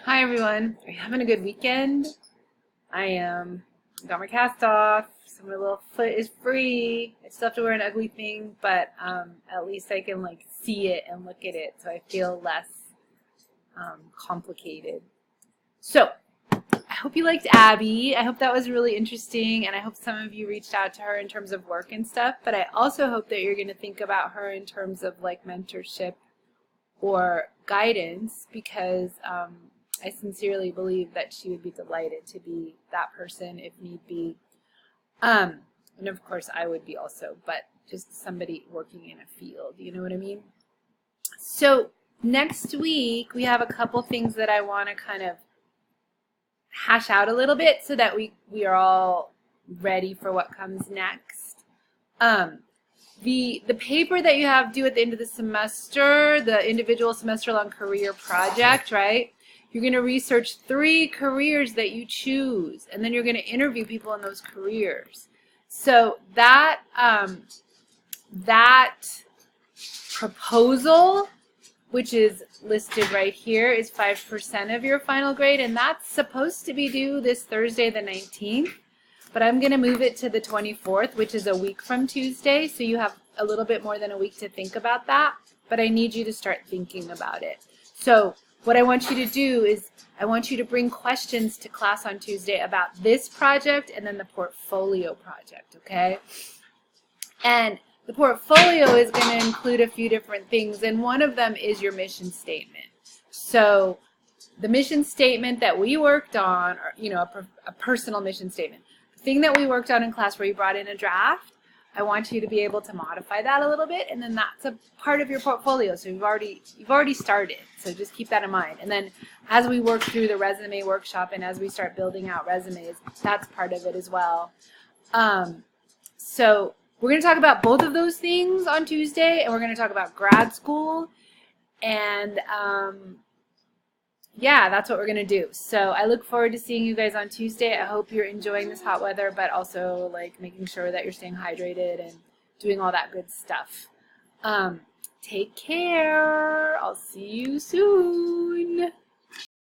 Hi everyone. Are you having a good weekend? I am. Got my cast off, so my little foot is free. I still have to wear an ugly thing, but at least I can like see it and look at it, so I feel less complicated. So I hope you liked Abby. I hope that was really interesting, and I hope some of you reached out to her in terms of work and stuff. But I also hope that you're going to think about her in terms of like mentorship or guidance, because I sincerely believe that she would be delighted to be that person if need be. And of course I would be also, but just somebody working in a field, you know what I mean? So next week we have a couple things that I want to kind of hash out a little bit so that we are all ready for what comes next. The paper that you have due at the end of the semester, the individual semester-long career project, right? You're going to research 3 careers that you choose, and then you're going to interview people in those careers. So that proposal, which is listed right here, is 5% of your final grade, and that's supposed to be due this Thursday the 19th. But I'm going to move it to the 24th, which is a week from Tuesday, so you have a little bit more than a week to think about that. But I need you to start thinking about it. So what I want you to do is I want you to bring questions to class on Tuesday about this project and then the portfolio project, okay? And the portfolio is going to include a few different things, and one of them is your mission statement. So the mission statement that we worked on, or, you know, a personal mission statement, the thing that we worked on in class where you brought in a draft, I want you to be able to modify that a little bit, and then that's a part of your portfolio. So you've already started. So just keep that in mind. And then as we work through the resume workshop and as we start building out resumes, that's part of it as well. So we're going to talk about both of those things on Tuesday, and we're going to talk about grad school, and yeah, that's what we're going to do. So I look forward to seeing you guys on Tuesday. I hope you're enjoying this hot weather, but also like making sure that you're staying hydrated and doing all that good stuff. Take care. I'll see you soon.